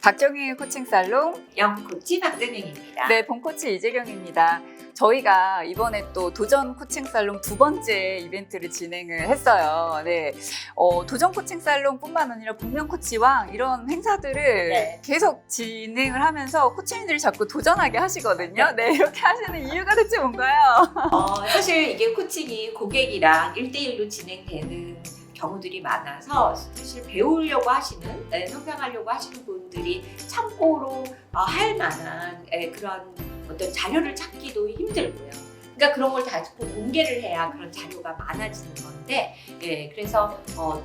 박정희의 코칭 살롱, 영코치 박정희입니다. 네, 본코치 이재경입니다. 저희가 이번에 또 도전 코칭 살롱 두 번째 이벤트를 진행을 했어요. 네, 도전 코칭 살롱뿐만 아니라 복면 코치왕 이런 행사들을 네. 계속 진행을 하면서 코치님들이 자꾸 도전하게 하시거든요. 네, 이렇게 하시는 이유가 대체 뭔가요? 사실 이게 코칭이 고객이랑 1대1로 진행되는 경우들이 많아서 사실 배우려고 하시는, 성장하려고 하시는 분들이 참고로 할 만한 그런 어떤 자료를 찾기도 힘들고요. 그러니까 그런 걸 다 공개를 해야 그런 자료가 많아지는 건데, 그래서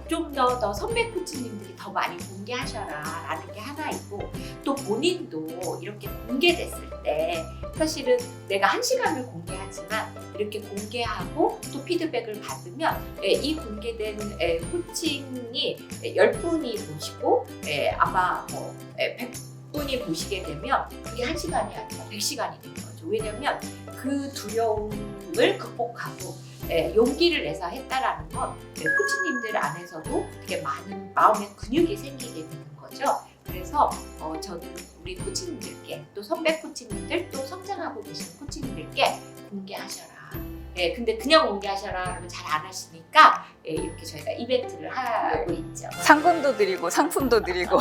좀 더 선배 코치님들이 더 많이 공개하셔라 라는 게 하나 있고, 또 본인도 이렇게 공개됐을 때 사실은 내가 1시간을 공개하지만 이렇게 공개하고 또 피드백을 받으면 이 공개된 코칭이 10분이 보시고 아마 100분이 보시게 되면 그게 1시간이 아니라 100시간이 되는 거죠. 왜냐면 그 두려움을 극복하고 용기를 내서 했다라는 건 코치님들 안에서도 되게 많은 마음의 근육이 생기게 되는 거죠. 그래서 저는 우리 코치님들께 또 선배 코치님들 또 성장하고 계신 코치님들께 공개하셔라. 근데 그냥 공개하셔라 하면 잘 안 하시니까 이렇게 저희가 이벤트를 하고 있죠. 상금도 드리고 상품도 드리고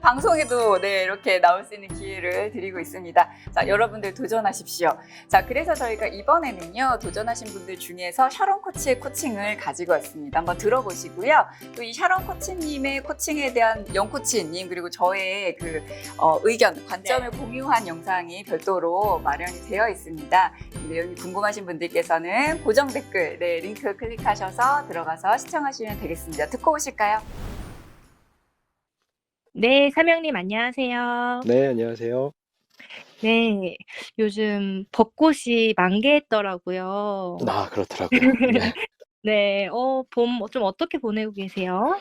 방송에도 네, 이렇게 나올 수 있는 기회를 드리고 있습니다. 자, 여러분들 도전하십시오. 자, 그래서 저희가 이번에는요, 도전하신 분들 중에서 샤론 코치의 코칭을 가지고 왔습니다. 한번 들어보시고요. 또 이 샤론 코치님의 코칭에 대한 영코치님 그리고 저의 그 의견, 관점을 공유한 영상이 별도로 마련이 되어 있습니다. 이 내용이 궁금하신 분들께서는 고정 댓글 링크 클릭하셔서 들어가서 시청하시면 되겠습니다. 듣고 오실까요? 네, 사명님 안녕하세요. 네, 안녕하세요. 네, 요즘 벚꽃이 만개했더라고요. 그렇더라고요. 네. 네, 봄 좀 어떻게 보내고 계세요?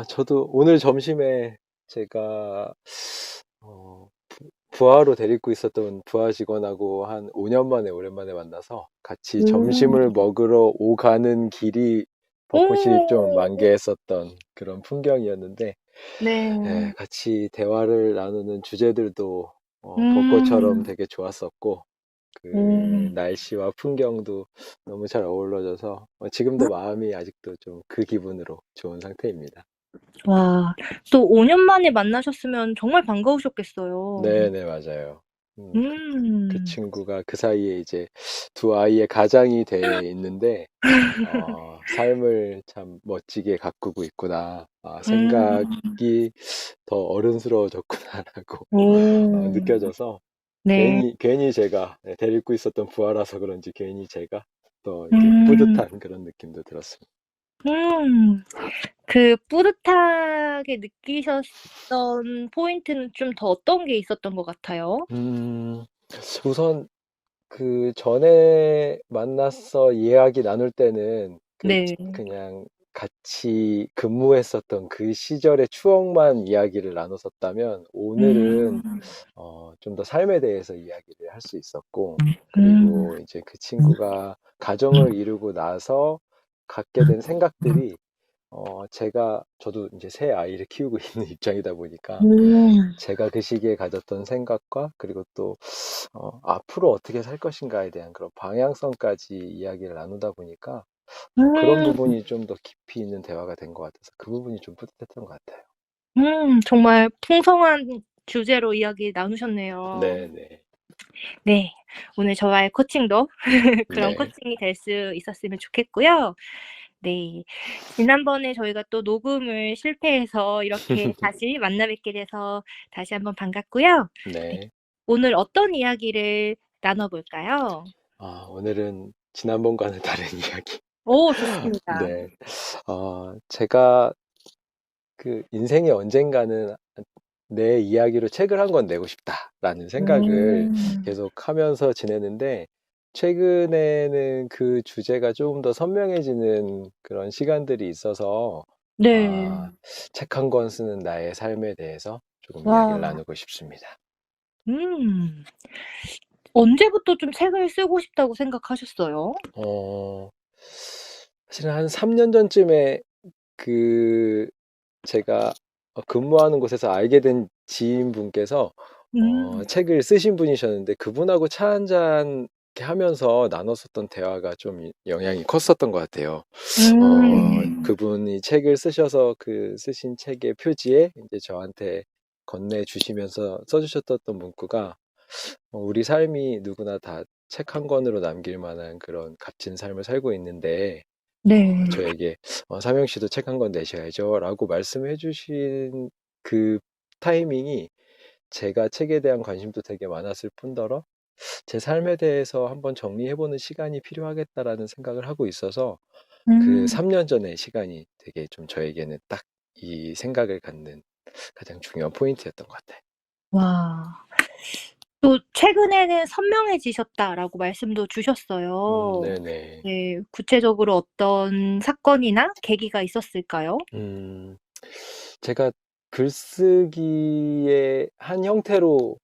저도 오늘 점심에 제가 부하로 데리고 있었던 부하 직원하고 한 5년 만에 오랜만에 만나서 같이 점심을 먹으러 오가는 길이 벚꽃이 좀 만개했었던 그런 풍경이었는데, 네. 같이 대화를 나누는 주제들도 벚꽃처럼 되게 좋았었고, 그 날씨와 풍경도 너무 잘 어우러져서 지금도 마음이 아직도 좀 그 기분으로 좋은 상태입니다. 와, 또 5년 만에 만나셨으면 정말 반가우셨겠어요. 네네, 맞아요. 그 음. 친구가 그 사이에 이제 두 아이의 가장이 돼 있는데, 삶을 참 멋지게 가꾸고 있구나, 생각이 더 어른스러워졌구나라고 느껴져서 네. 괜히 제가 데리고 있었던 부하라서 그런지 괜히 제가 더 이렇게 뿌듯한 그런 느낌도 들었습니다. 그 뿌듯하게 느끼셨던 포인트는 좀 더 어떤 게 있었던 것 같아요? 우선 그 전에 만나서 이야기 나눌 때는 네. 그냥 같이 근무했었던 그 시절의 추억만 이야기를 나눴었다면, 오늘은 좀 더 삶에 대해서 이야기를 할 수 있었고, 그리고 이제 그 친구가 가정을 이루고 나서 갖게 된 생각들이 저도 이제 새 아이를 키우고 있는 입장이다 보니까 제가 그 시기에 가졌던 생각과, 그리고 또 앞으로 어떻게 살 것인가에 대한 그런 방향성까지 이야기를 나누다 보니까 그런 부분이 좀 더 깊이 있는 대화가 된 것 같아서 그 부분이 좀 뿌듯했던 것 같아요. 정말 풍성한 주제로 이야기 나누셨네요. 네네. 네, 오늘 저와의 코칭도 그런 네. 코칭이 될 수 있었으면 좋겠고요. 네, 지난번에 저희가 또 녹음을 실패해서 이렇게 다시 만나 뵙게 돼서 다시 한번 반갑고요. 네. 오늘 어떤 이야기를 나눠볼까요? 오늘은 지난번과는 다른 이야기. 오, 좋습니다. 네. 제가 그 인생의 언젠가는 내 이야기로 책을 한 권 내고 싶다라는 생각을 계속 하면서 지내는데, 최근에는 그 주제가 조금 더 선명해지는 그런 시간들이 있어서 네. 책 한 권 쓰는 나의 삶에 대해서 조금 와. 이야기를 나누고 싶습니다. 언제부터 좀 책을 쓰고 싶다고 생각하셨어요? 사실은 한 3년 전쯤에 제가 근무하는 곳에서 알게 된 지인분께서 음. 책을 쓰신 분이셨는데 그분하고 차 한잔 이렇게 하면서 나눴었던 대화가 좀 영향이 컸었던 것 같아요. 그분이 책을 쓰셔서 그 쓰신 책의 표지에 이제 저한테 건네주시면서 써주셨던 문구가 우리 삶이 누구나 다 책 한 권으로 남길 만한 그런 값진 삶을 살고 있는데 네. 저에게 삼영 씨도 책 한 권 내셔야죠 라고 말씀해 주신 그 타이밍이 제가 책에 대한 관심도 되게 많았을 뿐더러 제 삶에 대해서 한번 정리해보는 시간이 필요하겠다라는 생각을 하고 있어서 그 음. 3년 전의 시간이 되게 좀 저에게는 딱 이 생각을 갖는 가장 중요한 포인트였던 것 같아요. 와. 또 최근에는 선명해지셨다라고 말씀도 주셨어요. 네네. 네. 구체적으로 어떤 사건이나 계기가 있었을까요? 제가 글쓰기의 한 형태로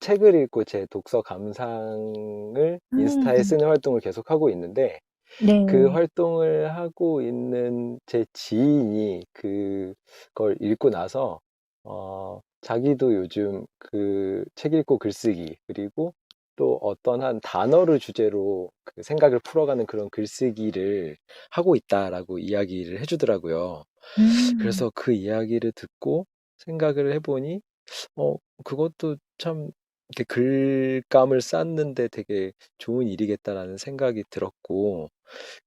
책을 읽고 제 독서 감상을 인스타에 음. 쓰는 활동을 계속하고 있는데 그 네. 활동을 하고 있는 제 지인이 그걸 읽고 나서 자기도 요즘 그 책 읽고 글쓰기 그리고 또 어떤 한 단어를 주제로 그 생각을 풀어가는 그런 글쓰기를 하고 있다라고 이야기를 해주더라고요. 음. 그래서 그 이야기를 듣고 생각을 해보니 어 그것도 참 이렇게 글감을 쌓는데 되게 좋은 일이겠다라는 생각이 들었고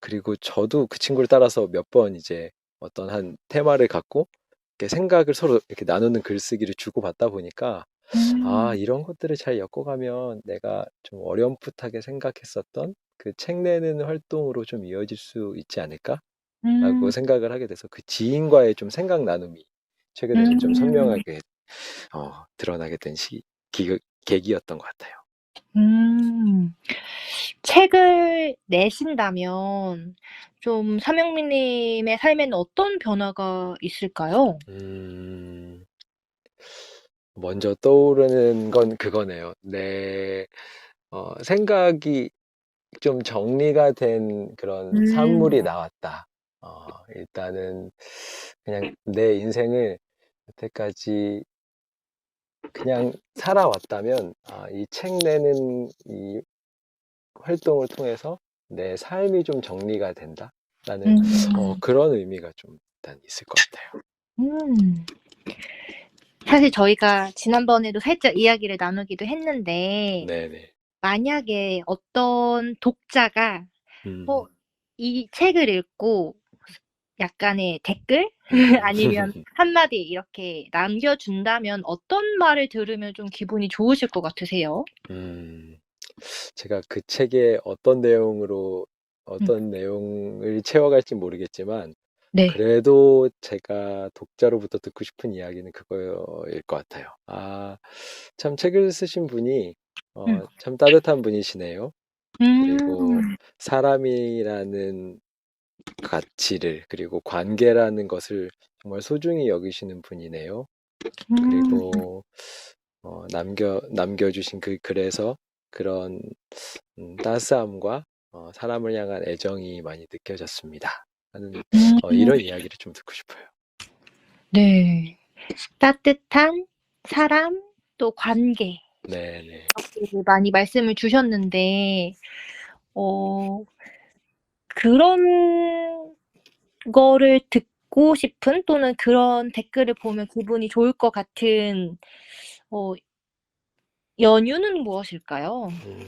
그리고 저도 그 친구를 따라서 몇 번 이제 어떤 한 테마를 갖고 이렇게 생각을 서로 이렇게 나누는 글쓰기를 주고받다 보니까 음. 이런 것들을 잘 엮어가면 내가 좀 어렴풋하게 생각했었던 그 책 내는 활동으로 좀 이어질 수 있지 않을까라고 음. 생각을 하게 돼서 그 지인과의 좀 생각 나눔이 최근에는 좀 음. 선명하게 드러나게 된 계기였던 것 같아요. 음. 책을 내신다면 좀 서명민 님의 삶에는 어떤 변화가 있을까요? 음, 먼저 떠오르는 건 그거네요. 내 생각이 좀 정리가 된 그런 음. 산물이 나왔다. 일단은 그냥 내 인생을 여태까지 그냥 살아왔다면, 이 책 내는 이 활동을 통해서 내 삶이 좀 정리가 된다라는 음. 그런 의미가 좀 일단 있을 것 같아요. 음. 사실 저희가 지난번에도 살짝 이야기를 나누기도 했는데 네네. 만약에 어떤 독자가 음, 이 책을 읽고 약간의 댓글 음. 아니면 한마디 이렇게 남겨준다면 어떤 말을 들으면 좀 기분이 좋으실 것 같으세요? 음, 제가 그 책에 어떤 내용으로 음. 어떤 내용을 채워갈지 모르겠지만 네. 그래도 제가 독자로부터 듣고 싶은 이야기는 그거일 것 같아요. 참 책을 쓰신 분이 음. 참 따뜻한 분이시네요. 그리고 음. 사람이라는 가치를 그리고 관계라는 것을 정말 소중히 여기시는 분이네요. 음. 그리고 남겨주신 그 글에서 그런 따스함과 사람을 향한 애정이 많이 느껴졌습니다. 하는 음. 이런 이야기를 좀 듣고 싶어요. 네. 따뜻한 사람 또 관계 네네. 이렇게 많이 말씀을 주셨는데 어 그런 거를 듣고 싶은 또는 그런 댓글을 보면 기분이 좋을 것 같은 어 연유는 무엇일까요? 음,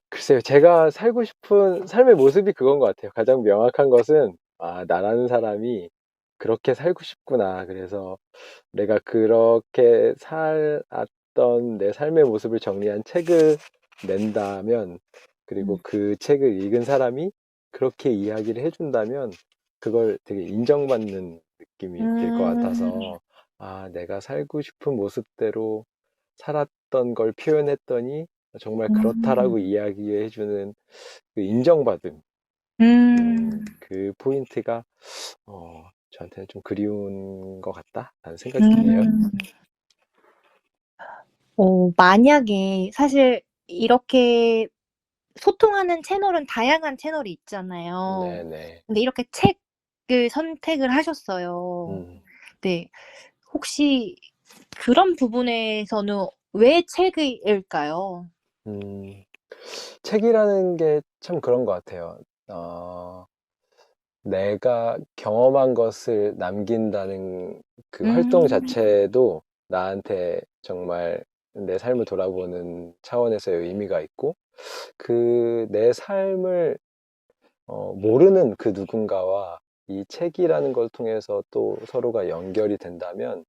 글쎄요, 제가 살고 싶은 삶의 모습이 그건 것 같아요. 가장 명확한 것은, 나라는 사람이 그렇게 살고 싶구나. 그래서 내가 그렇게 살았던 내 삶의 모습을 정리한 책을 낸다면, 그리고 음. 그 책을 읽은 사람이 그렇게 이야기를 해준다면, 그걸 되게 인정받는 느낌이 들 것 음. 같아서, 내가 살고 싶은 모습대로 살았던 걸 표현했더니, 정말 음. 그렇다라고 이야기해주는 그 인정받음, 음. 그 포인트가 저한테는 좀 그리운 것 같다라는 생각이 드네요. 음. 만약에 사실 이렇게 소통하는 채널은 다양한 채널이 있잖아요. 네네. 근데 이렇게 책을 선택을 하셨어요. 음, 네. 혹시 그런 부분에서는 왜 책일까요? 음, 책이라는 게 참 그런 것 같아요. 내가 경험한 것을 남긴다는 그 활동 음. 자체도 나한테 정말 내 삶을 돌아보는 차원에서의 의미가 있고, 그 내 삶을 모르는 그 누군가와 이 책이라는 걸 통해서 또 서로가 연결이 된다면,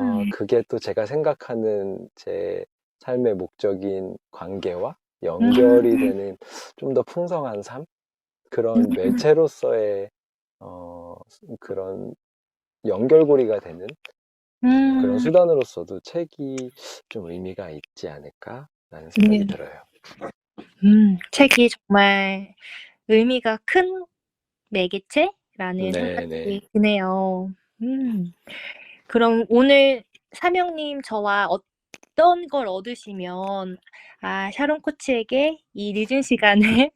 음. 그게 또 제가 생각하는 제 삶의 목적인 관계와 연결이 음. 되는 좀 더 풍성한 삶? 그런 음. 매체로서의 그런 연결고리가 되는 그런 음. 수단으로서도 책이 좀 의미가 있지 않을까라는 생각이 네. 들어요. 책이 정말 의미가 큰 매개체라는 네네. 생각이 드네요. 음. 그럼 오늘 사명님 저와 어떤 걸 얻으시면 '아 샤론 코치에게 이 늦은 시간에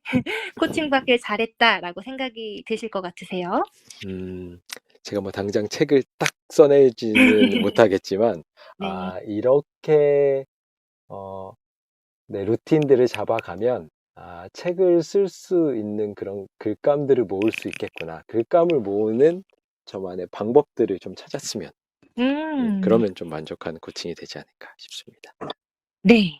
코칭받길 잘했다.'라고 생각이 드실 것 같으세요? 제가 뭐 당장 책을 딱 써내지는 못하겠지만, 네. 이렇게 어, 내 루틴들을 잡아가면, 책을 쓸 수 있는 그런 글감들을 모을 수 있겠구나. 글감을 모으는 저만의 방법들을 좀 찾았으면, 음. 그러면 좀 만족하는 코칭이 되지 않을까 싶습니다. 네.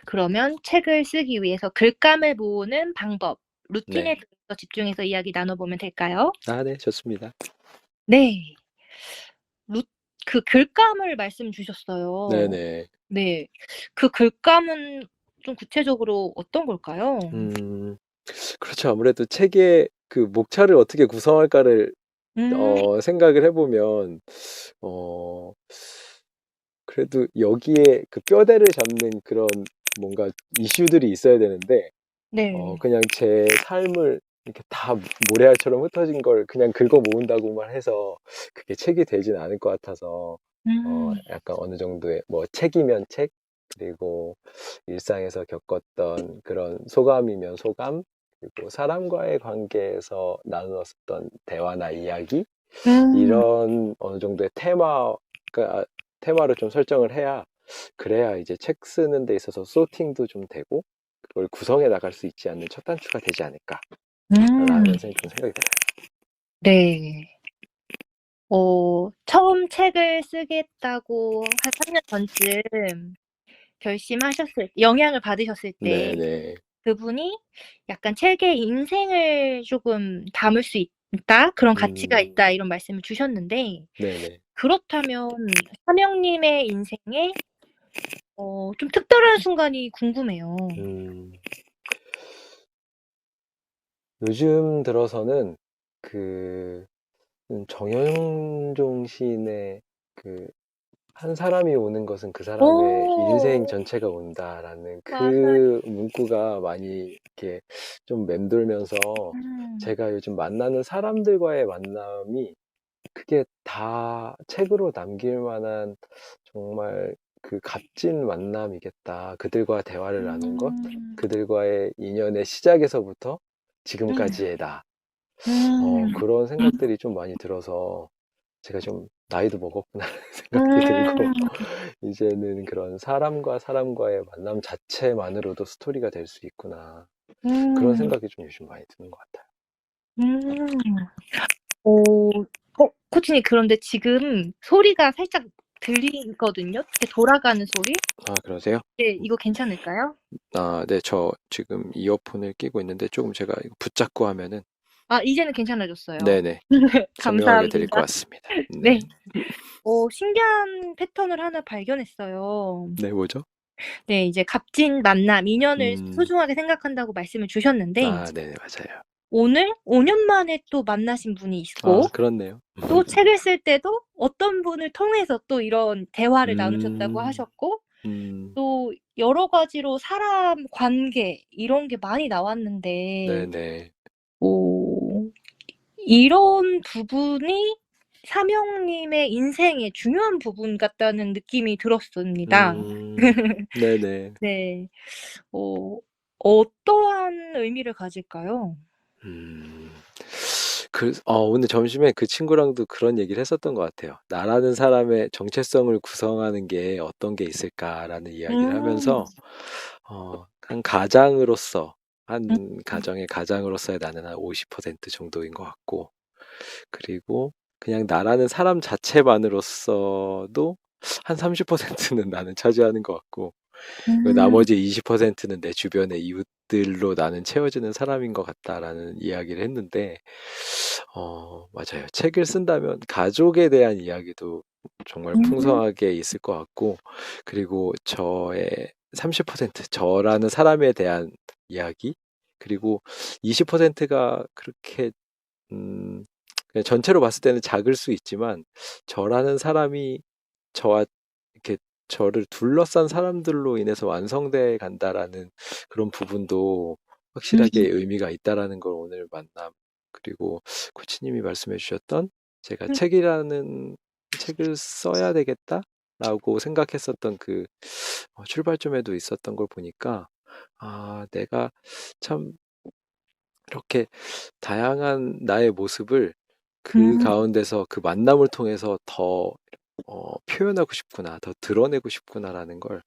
그러면 책을 쓰기 위해서 글감을 모으는 방법, 루틴에 네. 대해서 집중해서 이야기 나눠 보면 될까요? 네, 좋습니다. 네. 루 그 글감을 말씀 주셨어요. 네네. 네. 그 글감은 좀 구체적으로 어떤 걸까요? 음, 그렇죠. 아무래도 책의 그 목차를 어떻게 구성할까를 음. 생각을 해보면, 어, 그래도 여기에 그 뼈대를 잡는 그런 뭔가 이슈들이 있어야 되는데, 네. 그냥 제 삶을 이렇게 다 모래알처럼 흩어진 걸 그냥 긁어 모은다고만 해서 그게 책이 되진 않을 것 같아서, 음. 약간 어느 정도의 뭐 책이면 책, 그리고 일상에서 겪었던 그런 소감이면 소감, 그리고 사람과의 관계에서 나누었던 대화나 이야기, 음. 이런 어느 정도의 테마를 좀 설정을 해야, 그래야 이제 책 쓰는 데 있어서 소팅도 좀 되고 그걸 구성해 나갈 수 있지 않는 첫 단추가 되지 음. 않을까라는 좀 생각이 들어요. 네. 처음 책을 쓰겠다고 한 3년 전쯤 결심하셨을 영향을 받으셨을 때 네네. 그분이 약간 "책에 인생을 쪼금 담을 수 있다. 그런 가치가 음, 있다." 이런 말씀을 주셨는데 네네. 그렇다면 사명님의 인생에 좀 특별한 순간이 궁금해요. 음, 요즘 들어서는 그 정현종 시인의 그 한 사람이 오는 것은 그 사람의 인생 어. 전체가 온다라는 맞아요. 그 문구가 많이 이렇게 좀 맴돌면서, 음. 제가 요즘 만나는 사람들과의 만남이 그게 다 책으로 남길 만한 정말 그 값진 만남이겠다. 그들과 대화를 나눈 것, 음. 그들과의 인연의 시작에서부터 음. 지금까지에다. 음. 그런 생각들이 좀 많이 들어서, 제가 좀 나이도 먹었구나라는 생각도 들고, 음. 이제는 그런 사람과 사람과의 만남 자체만으로도 스토리가 될 수 있구나. 그런 음. 생각이 좀 요즘 많이 드는 것 같아요. 음. 코치님 그런데 지금 소리가 살짝 들리거든요. 이렇게 돌아가는 소리? 그러세요? 네. 이거 괜찮을까요? 네. 저 지금 이어폰을 끼고 있는데 조금 제가 이거 붙잡고 하면은, 이제는 괜찮아졌어요. 네네, 설명하게 드릴 것 감사합니다. 같습니다. 네. 네. 신기한 패턴을 하나 발견했어요. 네, 뭐죠? 네. 이제 값진 만남, 인연을 음, 소중하게 생각한다고 말씀을 주셨는데 네네, 맞아요. 오늘 5년 만에 또 만나신 분이 있고 그렇네요. 또 책을 쓸 때도 어떤 분을 통해서 또 이런 대화를 나누셨다고 음, 하셨고 음, 또 여러 가지로 사람 관계 이런 게 많이 나왔는데 네네. 어 이런 부분이 사명님의 인생의 중요한 부분 같다는 느낌이 들었습니다. 음, 네네. 네. 어 어떠한 의미를 가질까요? 음, 오늘 점심에 그 친구랑도 그런 얘기를 했었던 것 같아요. 나라는 사람의 정체성을 구성하는 게 어떤 게 있을까라는 이야기를 음, 하면서, 한 가장으로서, 음, 한 가정의 가장으로서의 나는 한 50% 정도인 것 같고, 그리고 그냥 나라는 사람 자체만으로서도 한 30%는 나는 차지하는 것 같고, 그 음, 나머지 20%는 내 주변의 이웃들로 나는 채워지는 사람인 것 같다라는 이야기를 했는데, 맞아요. 책을 쓴다면 가족에 대한 이야기도 정말 음, 풍성하게 있을 것 같고, 그리고 저의 30% 저라는 사람에 대한 이야기, 그리고 20%가 그렇게 음, 그냥 전체로 봤을 때는 작을 수 있지만, 저라는 사람이 저와 이렇게 저를 둘러싼 사람들로 인해서 완성돼 간다라는 그런 부분도 확실하게 의미가 있다라는 걸 오늘 만남, 그리고 코치님이 말씀해 주셨던 제가 책을 써야 되겠다라고 생각했었던 그 출발점에도 있었던 걸 보니까, 내가 참 이렇게 다양한 나의 모습을 그 음. 가운데서 그 만남을 통해서 더 표현하고 싶구나, 더 드러내고 싶구나라는 걸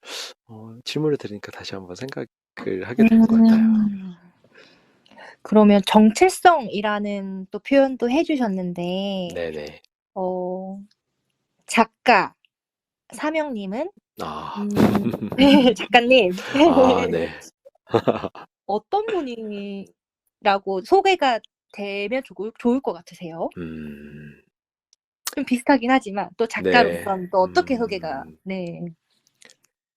질문을 들으니까 다시 한번 생각을 하게 되는 것 같아요. 음. 그러면 정체성이라는 또 표현도 해주셨는데, 네네. 어, 작가 사명님은 아, 음, 네, 작가님 네. 어떤 분이라고 소개가 되면 좋을 것 같으세요? 음, 좀 비슷하긴 하지만 또 네. 작가로서는 또 어떻게 소개가 네.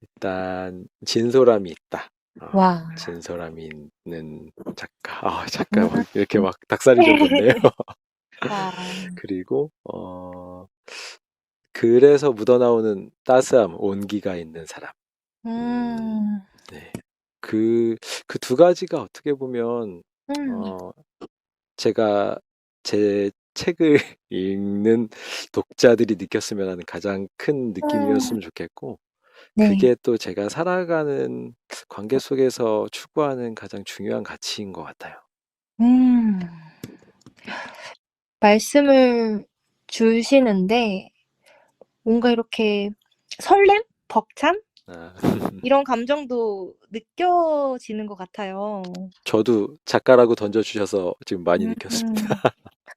일단 진솔함이 있다. 와. 진솔함이 있는 작가. 작가 음. 막 이렇게 막 닭살이 좀 돋네요. 와. 그리고 그래서 묻어나오는 따스함, 온기가 있는 사람. 음, 음. 네. 그 두 가지가 어떻게 보면, 음. 어, 제가 제 책을 읽는 독자들이 느꼈으면 하는 가장 큰 음. 느낌이었으면 좋겠고, 네. 그게 또 제가 살아가는 관계 속에서 추구하는 가장 중요한 가치인 것 같아요. 음. 말씀을 주시는데 뭔가 이렇게 설렘? 벅참? 아, 이런 감정도 느껴지는 것 같아요. 저도 작가라고 던져주셔서 지금 많이 느꼈습니다. 음.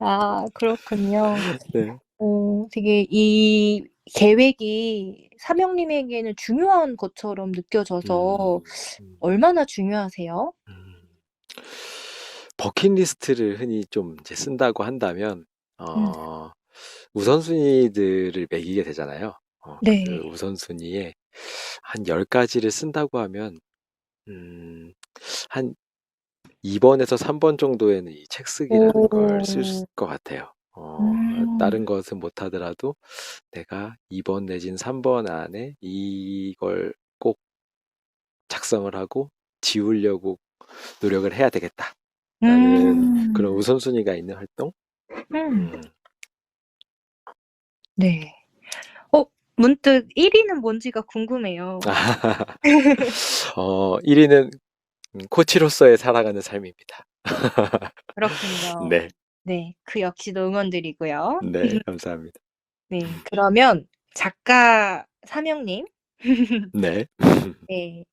아, 그렇군요. 네. 되게 이 계획이 사명님에게는 중요한 것처럼 느껴져서 음, 음, 얼마나 중요하세요? 음. 버킷리스트를 흔히 좀 이제 쓴다고 한다면, 음. 우선순위들을 매기게 되잖아요. 그 네. 우선순위에 한 10가지를 쓴다고 하면, 음, 한 2번에서 3번 정도에는 이 책 쓰기라는 걸 쓸 오. 것 같아요. 음. 다른 것은 못하더라도 내가 2번 내진 3번 안에 이걸 꼭 작성을 하고 지우려고 노력을 해야 되겠다라는 음. 그런 우선순위가 있는 활동? 음. 음. 네. 문득 1 위는 뭔지가 궁금해요. 1위는 코치로서의 살아가는 삶입니다. 그렇군요. 네. 네. 그 역시도 응원드리고요. 네. 감사합니다. 네. 그러면 작가 사명님 네. 네.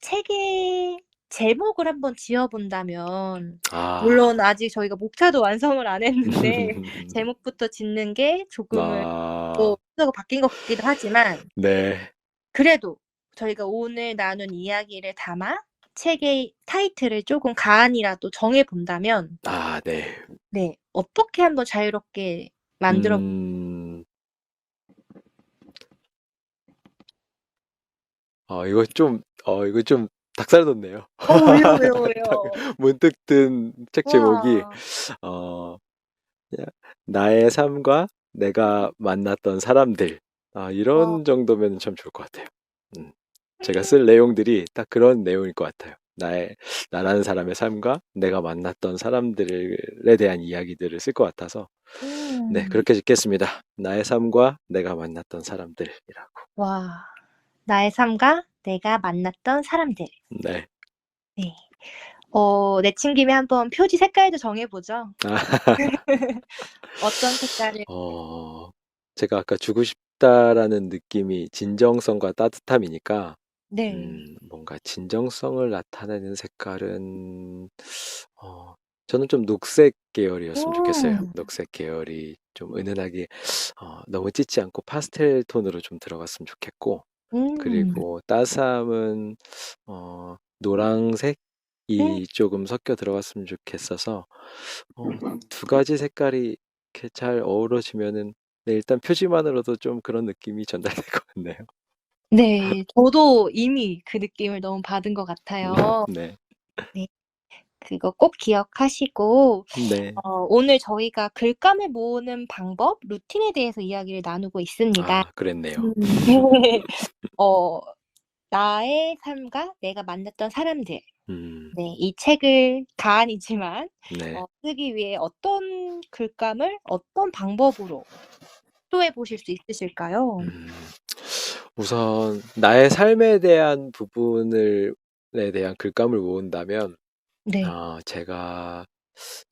책의 제목을 한번 지어 본다면 아. 물론 아직 저희가 목차도 완성을 안 했는데 제목부터 짓는 게 조금은 아. 또 순서가 바뀐 것 같기도 하지만 네. 그래도 저희가 오늘 나눈 이야기를 담아 책의 타이틀을 쪼금 가안이라도 정해 본다면 네. 네 어떻게 한번 자유롭게 만들어 음. 이거 좀 닭살 돋네요. 왜요? 문득 든 책 제목이 와. 어 그냥 나의 삶과 내가 만났던 사람들. 와. 이런 정도면 참 좋을 것 같아요. 음. 제가 쓸 내용들이 딱 그런 내용일 것 같아요. 나라는 사람의 삶과 내가 만났던 사람들에 대한 이야기들을 쓸 것 같아서, 네, 음. 그렇게 짓겠습니다. 나의 삶과 내가 만났던 사람들이라고. 와. 나의 삶과 내가 만났던 사람들. 네. 네. 내친 김에 한번 표지 색깔도 정해보죠. 아, 어떤 색깔을, 제가 아까 주고 싶다라는 느낌이 진정성과 따뜻함이니까, 네. 뭔가 진정성을 나타내는 색깔은, 저는 좀 녹색 계열이었으면 좋겠어요. 음, 녹색 계열이 좀 은은하게, 너무 찢지 않고 파스텔 톤으로 좀 들어갔으면 좋겠고, 음, 그리고 따스함은, 노란색이 조금 섞여 들어갔으면 좋겠어서, 두 가지 색깔이 이렇게 잘 어우러지면은, 네, 일단 표지만으로도 좀 그런 느낌이 전달될 것 같네요. 네. 저도 이미 그 느낌을 너무 받은 것 같아요. 네. 네. 그거 꼭 기억하시고, 네. 오늘 저희가 글감을 모으는 방법, 루틴에 대해서 이야기를 나누고 있습니다. 아, 그랬네요. 음. 어, 나의 삶과 내가 만났던 사람들. 음, 네, 이 책을 가안이지만 네. 쓰기 위해 어떤 글감을 어떤 방법으로 시도해 보실 수 있으실까요? 음, 우선, 나의 삶에 대한 부분에 대한 글감을 모은다면, 네. 제가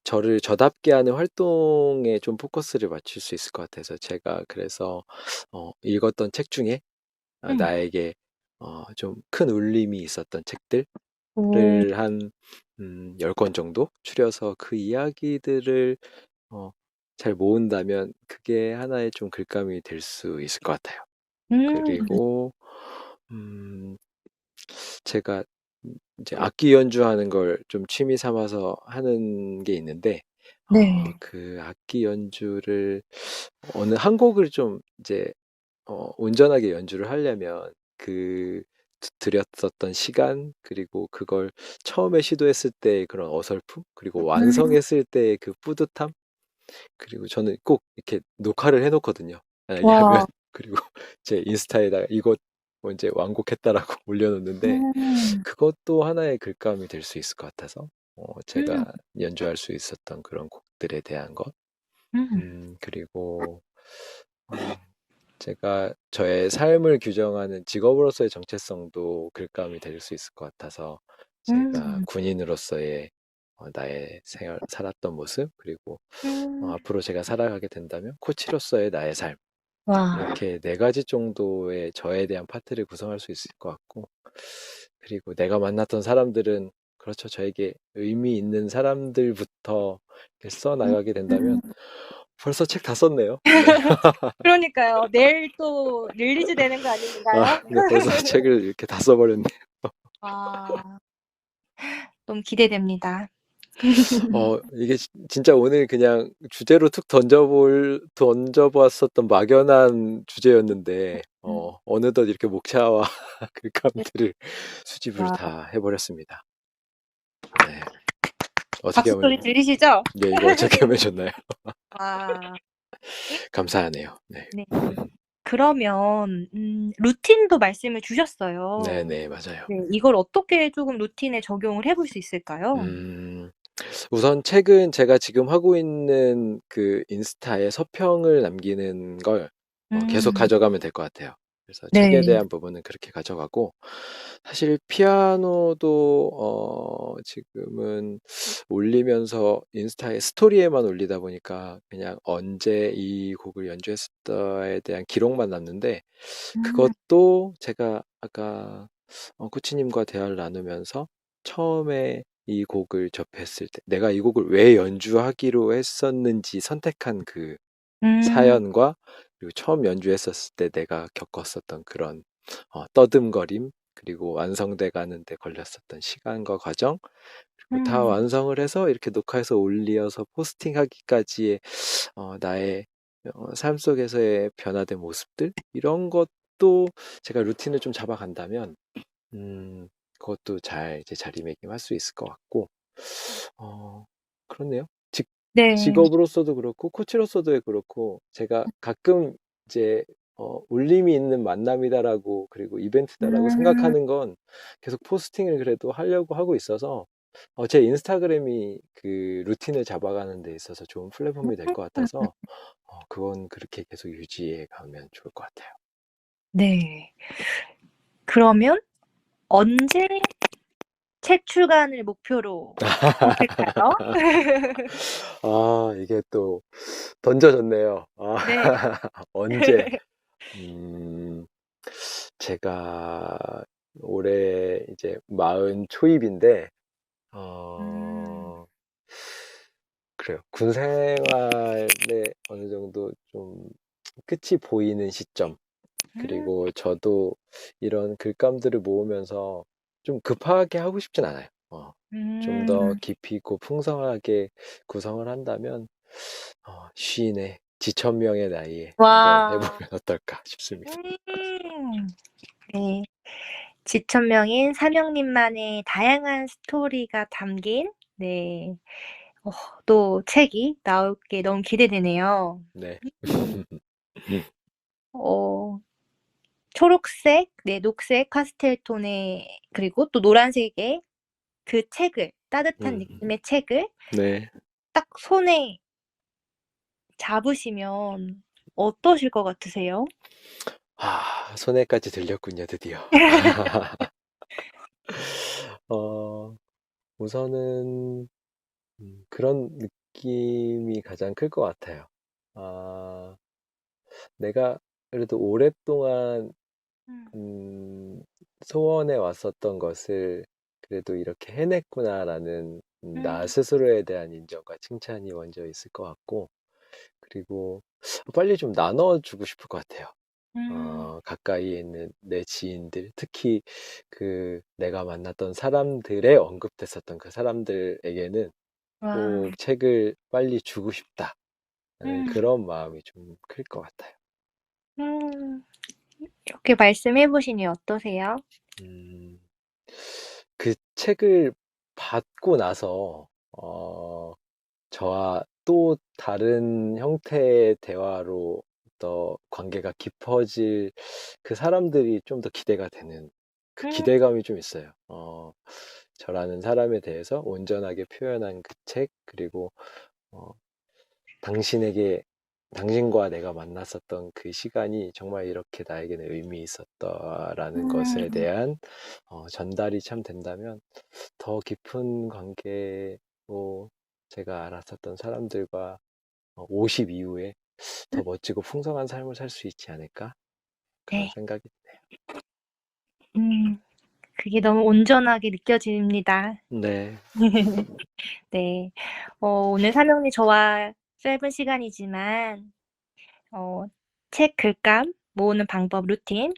저를 저답게 하는 활동에 좀 포커스를 맞출 수 있을 것 같아서 제가 그래서 읽었던 책 중에 음. 나에게 좀 큰 울림이 있었던 책들을 오. 한 10권 정도 추려서 그 이야기들을 어, 잘 모은다면 그게 하나의 좀 글감이 될 수 있을 것 같아요. 음. 그리고 음, 제가 이제 악기 연주하는 걸 좀 취미 삼아서 하는 게 있는데, 네. 그 악기 연주를 어느 한 곡을 좀 이제 온전하게 연주를 하려면 그 들였었던 시간, 그리고 그걸 처음에 시도했을 때의 그런 어설픔, 그리고 음. 완성했을 때의 그 뿌듯함, 그리고 저는 꼭 이렇게 녹화를 해놓거든요. 왜냐하면 와. 그리고 제 인스타에다가 이것 뭐 이제 완곡했다라고 올려놓는데 음. 그것도 하나의 글감이 될 수 있을 것 같아서 음. 제가 연주할 수 있었던 그런 곡들에 대한 것, 음. 그리고 음, 제가 저의 삶을 규정하는 직업으로서의 정체성도 글감이 될 수 있을 것 같아서 제가 음. 군인으로서의 나의 생활 살았던 모습, 그리고 음. 앞으로 제가 살아가게 된다면 코치로서의 나의 삶, 와. 이렇게 네 가지 정도의 저에 대한 파트를 구성할 수 있을 것 같고, 그리고 내가 만났던 사람들은 그렇죠. 저에게 의미 있는 사람들부터 이렇게 써 나가게 된다면 음. 벌써 책 다 썼네요. 네. 그러니까요. 내일 또 릴리즈 되는 거 아닌가요? 네, 벌써 책을 이렇게 다 써버렸네. 와. 너무 기대됩니다. 이게 진짜 오늘 그냥 주제로 툭 던져보았었던 막연한 주제였는데, 음. 어느덧 이렇게 목차와 네. 글감들을 수집을 와. 다 해버렸습니다. 네. 어떻게 박수 하면, 소리 들리시죠? 네, 이거 어떻게 하면 좋나요? 와. 감사하네요. 네. 네. 그러면 루틴도 말씀을 주셨어요. 네네, 맞아요. 네. 이걸 어떻게 조금 루틴에 적용을 해볼 수 있을까요? 음, 우선 책은 제가 지금 하고 있는 그 인스타에 서평을 남기는 걸 계속 음. 가져가면 될 것 같아요. 그래서 책에 네. 대한 부분은 그렇게 가져가고, 사실 피아노도 지금은 올리면서 인스타에 스토리에만 올리다 보니까 그냥 언제 이 곡을 연주했었다에 대한 기록만 남는데, 음. 그것도 제가 아까 코치님과 대화를 나누면서 처음에 이 곡을 접했을 때 내가 이 곡을 왜 연주하기로 했었는지 선택한 그 음. 사연과, 그리고 처음 연주했었을 때 내가 겪었었던 그런 떠듬거림, 그리고 완성돼 가는데 걸렸었던 시간과 과정, 그리고 다 음. 완성을 해서 이렇게 녹화해서 올려서 포스팅하기까지의 나의 삶 속에서의 변화된 모습들, 이런 것도 제가 루틴을 좀 잡아간다면 음, 그것도 잘 이제 자리매김할 수 있을 것 같고, 어, 그렇네요. 네. 직업으로서도 그렇고 코치로서도 그렇고 제가 가끔 이제 울림이 있는 만남이다라고, 그리고 이벤트다라고 음. 생각하는 건 계속 포스팅을 그래도 하려고 하고 있어서 제 인스타그램이 그 루틴을 잡아가는 데 있어서 좋은 플랫폼이 될 것 같아서 그건 그렇게 계속 유지해 가면 좋을 것 같아요. 네. 그러면 언제 책 출간을 목표로 있을까요? 아, 이게 또 던져졌네요. 아, 네. 언제? 제가 올해 이제 40 초입인데, 음. 그래요. 군 생활에 어느 정도 좀 끝이 보이는 시점. 음. 그리고 저도 이런 글감들을 모으면서 좀 급하게 하고 싶진 않아요. 좀 더 음. 깊이 있고 풍성하게 구성을 한다면, 시인의 지천명의 나이에 한번 와. 해보면 어떨까 싶습니다. 네. 지천명인 사명님만의 다양한 스토리가 담긴 네. 어 또 책이 나올 게 너무 기대되네요. 네. 음. 어 초록색, 네 녹색 파스텔 톤의 그리고 또 노란색의 그 책을 따뜻한 음, 느낌의 책을 네. 딱 손에 잡으시면 어떠실 것 같으세요? 손에까지 들렸군요, 드디어. 어, 우선은 그런 느낌이 가장 클 것 같아요. 아, 내가 그래도 오랫동안 음. 음, 소원해 왔었던 것을 그래도 이렇게 해냈구나라는 나 음. 스스로에 대한 인정과 칭찬이 먼저 있을 것 같고, 그리고 빨리 좀 나눠주고 싶을 것 같아요. 음. 가까이에 있는 내 지인들, 특히 그 내가 만났던 사람들의 언급됐었던 그 사람들에게는 와. 꼭 책을 빨리 주고 싶다는 음. 그런 마음이 좀 클 것 같아요. 음. 이렇게 말씀해 보시니 어떠세요? 음, 그 책을 받고 나서, 저와 또 다른 형태의 대화로 더 관계가 깊어질 그 사람들이 좀 더 기대가 되는 그 음. 기대감이 좀 있어요. 저라는 사람에 대해서 온전하게 표현한 그 책, 그리고 어, 당신에게, 당신과 내가 만났었던 그 시간이 정말 이렇게 나에게는 의미 있었다라는 것에 음. 대한 전달이 참 된다면 더 깊은 관계로 제가 알았었던 사람들과 50 이후에 더 멋지고 풍성한 삶을 살 수 있지 않을까? 그런 네. 생각이 음. 그게 너무 온전하게 느껴집니다. 네. 네. 오늘 사명님 저와 짧은 시간이지만 어 책 글감 모으는 방법 루틴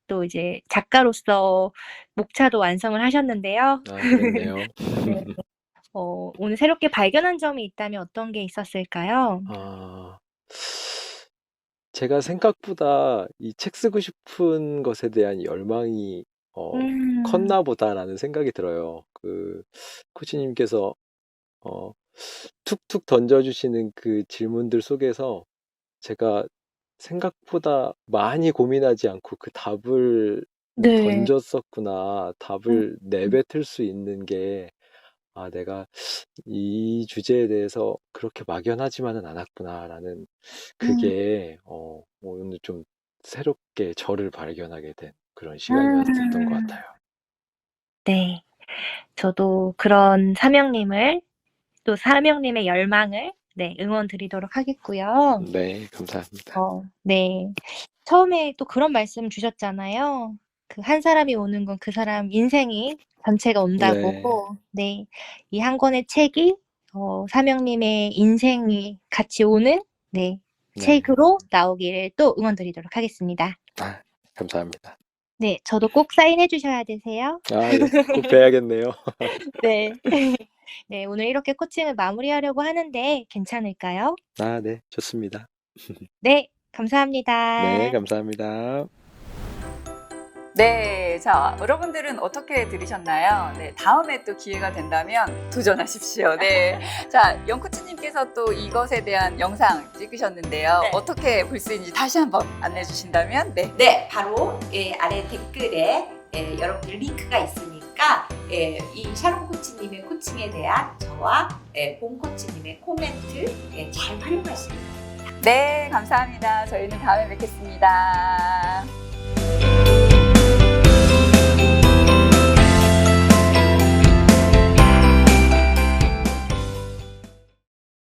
또 이제 작가로서 목차도 완성을 하셨는데요. 그렇네요. 네. 오늘 새롭게 발견한 점이 있다면 어떤 게 있었을까요? 아, 제가 생각보다 이 책 쓰고 싶은 것에 대한 열망이 음. 컸나 보다라는 생각이 들어요. 코치님께서 어, 툭툭 던져주시는 그 질문들 속에서 제가 생각보다 많이 고민하지 않고 그 답을 네. 던졌었구나. 음. 답을 내뱉을 수 있는 게, 내가 이 주제에 대해서 그렇게 막연하지만은 않았구나라는 음. 그게, 오늘 좀 새롭게 저를 발견하게 된 그런 시간이었던 것 음. 같아요. 네. 저도 그런 사명님을 또 사명님의 열망을 네 응원 드리도록 하겠고요. 네, 감사합니다. 네. 처음에 또 그런 말씀 주셨잖아요. 그 한 사람이 오는 건 그 사람 인생이 전체가 온다고. 네, 네. 이 한 권의 책이 사명님의 인생이 같이 오는 네 네. 책으로 나오기를 또 응원 드리도록 하겠습니다. 감사합니다. 네. 저도 꼭 사인해 주셔야 되세요. 네, 꼭 뵈야겠네요. 네. 네. 오늘 이렇게 코칭을 마무리하려고 하는데 괜찮을까요? 네, 좋습니다. 네. 네, 감사합니다. 감사합니다. 네, 자, 여러분들은 어떻게 들으셨나요? 네, 다음에 또 기회가 된다면 도전하십시오. 네. 자, 영코치님께서 또 이것에 대한 영상 찍으셨는데요. 네. 어떻게 볼 수 있는지 다시 한번 안내해 주신다면, 네. 네, 바로 아래 댓글에 여러분들 링크가 있으니까 이 샤론 코치님의 코칭에 대한 저와 본 코치님의 코멘트 잘 활용하시면 됩니다. 네, 감사합니다. 저희는 다음에 뵙겠습니다.